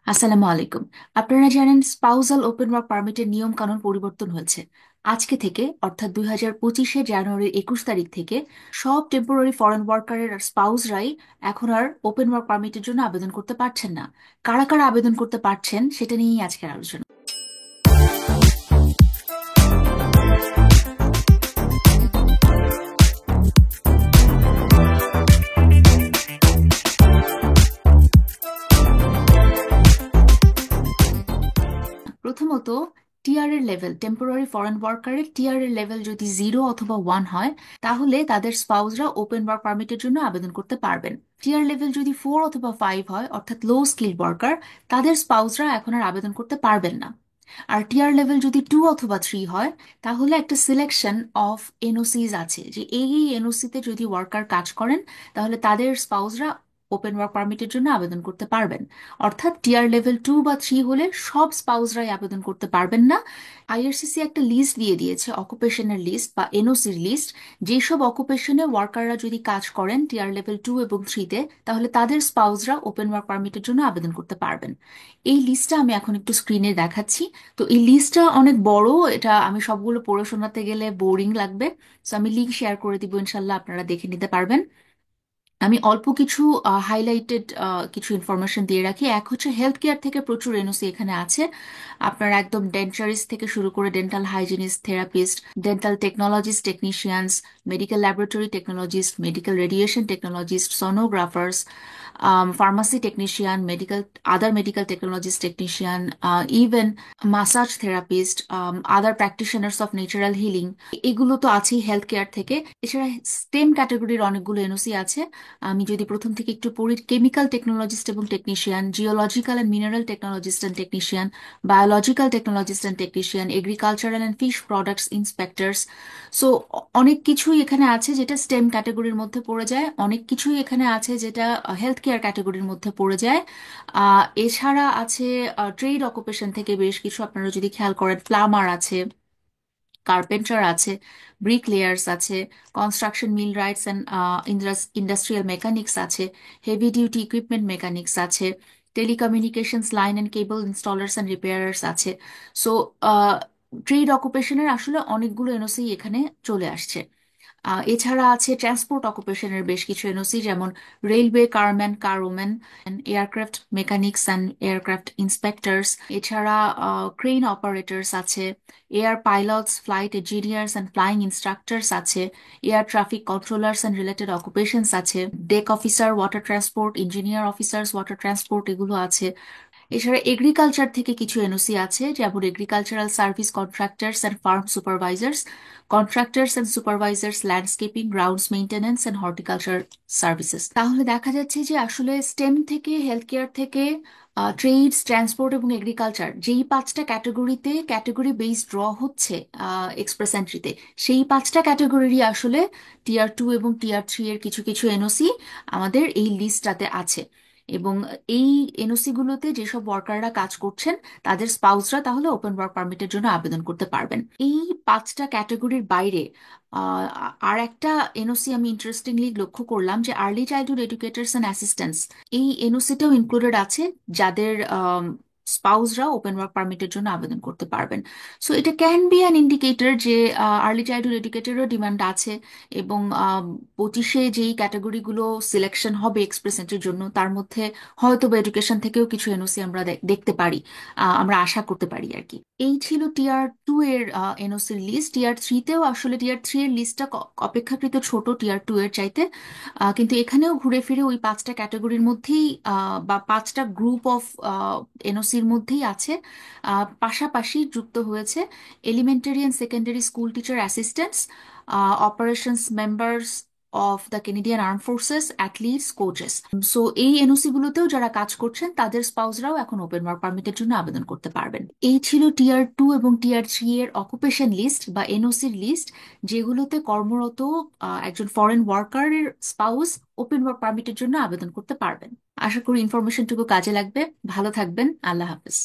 আসসালামু আলাইকুম। আপনারা জানেন স্পাউজাল ওপেন ওয়ার্ক পারমিটের নিয়ম কানুন পরিবর্তন হয়েছে আজকে থেকে, অর্থাৎ 2025 জানুয়ারির 21 তারিখ থেকে সব টেম্পোরারি ফরেন ওয়ার্কারের স্পাউসরাই এখন আর ওপেন ওয়ার্ক পারমিটের জন্য আবেদন করতে পারছেন না। কারা কারা আবেদন করতে পারছেন সেটা নিয়েই আজকের আলোচনা। প্রথমত, টিআর এর লেভেল, টেম্পোরারি ফরেন ওয়ার্কারের টিআর এর লেভেল যদি 0 অথবা 1 হয়, তাহলে তাদের স্পাউসরা ওপেন ওয়ার্ক পারমিটের জন্য আবেদন করতে পারবেন। টিআর লেভেল যদি 4 অথবা 5 হয়, অর্থাৎ লো স্কিল ওয়ার্কার, তাদের স্পাউসরা এখন আর আবেদন করতে পারবেন না। আর টিআর লেভেল যদি 2 অথবা 3 হয়, তাহলে একটা সিলেকশন অফ এনওসিজ আছে, যে এই এনওসিতে যদি ওয়ার্কার কাজ করেন, তাহলে তাদের স্পাউসরা ওপেন ওয়ার্ক পারমিটের জন্য আবেদন করতে পারবেন। অর্থাৎ টিআর লেভেল 2 বা 3 হলে সব স্পাউসরাই আবেদন করতে পারবেন না। আইআরসিসি একটা লিস্ট দিয়ে দিয়েছে, অকুপেশনের লিস্ট বা এনওসির লিস্ট। যেসব অকুপেশনে ওয়ার্কাররা যদি কাজ করেন টিআর লেভেল 2 এবং 3-তে, তাহলে তাদের স্পাউসরা ওপেন ওয়ার্ক পারমিটের জন্য আবেদন করতে পারবেন। এই লিস্টটা আমি এখন একটু স্ক্রিনে দেখাচ্ছি। তো এই লিস্টটা অনেক বড়, এটা আমি সবগুলো পড়ে শোনাতে গেলে বোরিং লাগবে। তো আমি লিঙ্ক শেয়ার করে দিব, ইনশাল্লাহ আপনারা দেখে নিতে পারবেন। আমি অল্প কিছু হাইলাইটেড কিছু ইনফরমেশন দিয়ে রাখি। এক হচ্ছে, হেলথ কেয়ার থেকে প্রচুর এনওসি এখানে আছে। আপনার একদম ডেন্টারিস্ট থেকে শুরু করে dental hygienist, therapist, dental technologist, technicians, medical laboratory technologist, medical radiation technologist, sonographers, pharmacy technician, medical, other medical technologist technician, even massage therapist, other practitioners of natural healing, এগুলো তো আছেই হেলথ কেয়ার থেকে। এছাড়া স্টেম ক্যাটাগরির অনেকগুলো NOC আছে। আমি যদি প্রথম থেকে একটু পড়ি, কেমিক্যাল টেকনোলজিস্ট এবং technician, geological and mineral technologist and technician, biological technologist and technician, agricultural and fish products inspectors. So অনেক কিছুই এখানে আছে যেটা স্টেম ক্যাটাগরির মধ্যে পড়ে যায়, অনেক কিছুই এখানে আছে যেটা হেলথ কেয়ার ক্যাটাগরির মধ্যে পড়ে যায়। এছাড়া আছে ট্রেড অকুপেশন থেকে বেশ কিছু, আপনারা যদি খেয়াল করেন, প্লামার আছে, কার্পেন্টার আছে, ব্রিকলেয়ার্স আছে, construction millwrights and industrial mechanics আছে, হেভি ডিউটি ইকুইপমেন্ট মেকানিক্স আছে, telecommunications line and cable installers and repairers আছে। সো ট্রেড অকুপেশনের আসলে অনেকগুলো এনওসি এখানে চলে আসছে। এছাড়া আছে ট্রান্সপোর্ট অকুপেশনের বেশ কিছু এনওসি, যেমন railway carman, carwoman, aircraft mechanics and aircraft inspectors. এছাড়া ক্রেন অপারেটরস আছে, air pilots, flight engineers and flying instructors আছে, air traffic controllers and related occupations আছে, deck officer water transport, engineer officers water transport, এগুলো আছে। এছাড়া agriculture থেকে কিছু NOC আছে, যেমন agricultural service contractors and farm supervisors, contractors and supervisors landscaping, grounds maintenance and horticulture services. তাহলে দেখা যাচ্ছে যে আসলে স্টেম থেকে, হেলথ কেয়ার থেকে, ট্রেডস, ট্রান্সপোর্ট এবং এগ্রিকালচার, যেই 5টা ক্যাটাগরিতে ক্যাটাগরি বেস ড্র হচ্ছে এক্সপ্রেস এন্ট্রিতে, সেই 5টা ক্যাটাগরিরই আসলে টিআর 2 এবং টিআর 3 এর কিছু কিছু এনওসি আমাদের এই লিস্টটাতে আছে। এবং এই এনওসি গুলোতে যেসব ওয়ার্কাররা কাজ করছেন, তাদের স্পাউসরা তাহলে ওপেন ওয়ার্ক পারমিটের জন্য আবেদন করতে পারবেন। এই 5টা ক্যাটাগরির বাইরে আহ, আর একটা এনওসি আমি ইন্টারেস্টিংলি লক্ষ্য করলাম, যে early childhood educators and assistants, এই এনওসিটাও ইনক্লুডেড আছে, যাদের স্পাউসরা ওপেন ওয়ার্ক পারমিটের জন্য আবেদন করতে পারবেন। সো এটা ক্যান বি অ্যান ইন্ডিকেটর যে আর্লি চাইল্ডহুড এডুকেটরেরও ডিমান্ড আছে। এবং 25-এ যেই ক্যাটাগরিগুলো সিলেকশন হবে এক্সপ্রেস এন্ট্রির জন্য, তার মধ্যে হয়তো বা এডুকেশন থেকেও কিছু এনওসি আমরা দেখতে পারি, আমরা আশা করতে পারি আর কি। এই ছিল টিআর 2 এর এনওসির লিস্ট। টিআর 3-তেও আসলে টিআর 3 এর লিস্টটা অপেক্ষাকৃত ছোট টিআর 2 এর চাইতে। কিন্তু এখানেও ঘুরে ফিরে ওই 5টা ক্যাটাগরির মধ্যেই বা 5টা গ্রুপ অফ এনওসির মধ্যেই আছে। পাশাপাশি যুক্ত হয়েছে elementary and secondary school teacher assistants, operations members of the Canadian arm forces, athletes, coaches. So এই এনওসি গুলোতেও যারা কাজ করছেন, তাদের স্পাউসরাও এখন ওপেন ওয়ার্ক পারমিটের জন্য আবেদন করতে পারবেন। এই ছিল টিআর 2 এবং টিআর 3 এর অকুপেশন লিস্ট বা এনওসির লিস্ট, যেগুলোতে কর্মরত একজন ফরেন ওয়ার্কারের স্পাউস ওপেন ওয়ার্ক পারমিটের জন্য আবেদন করতে পারবেন। আশা করি ইনফরমেশনটুকু কাজে লাগবে। ভালো থাকবেন। আল্লাহ হাফেজ।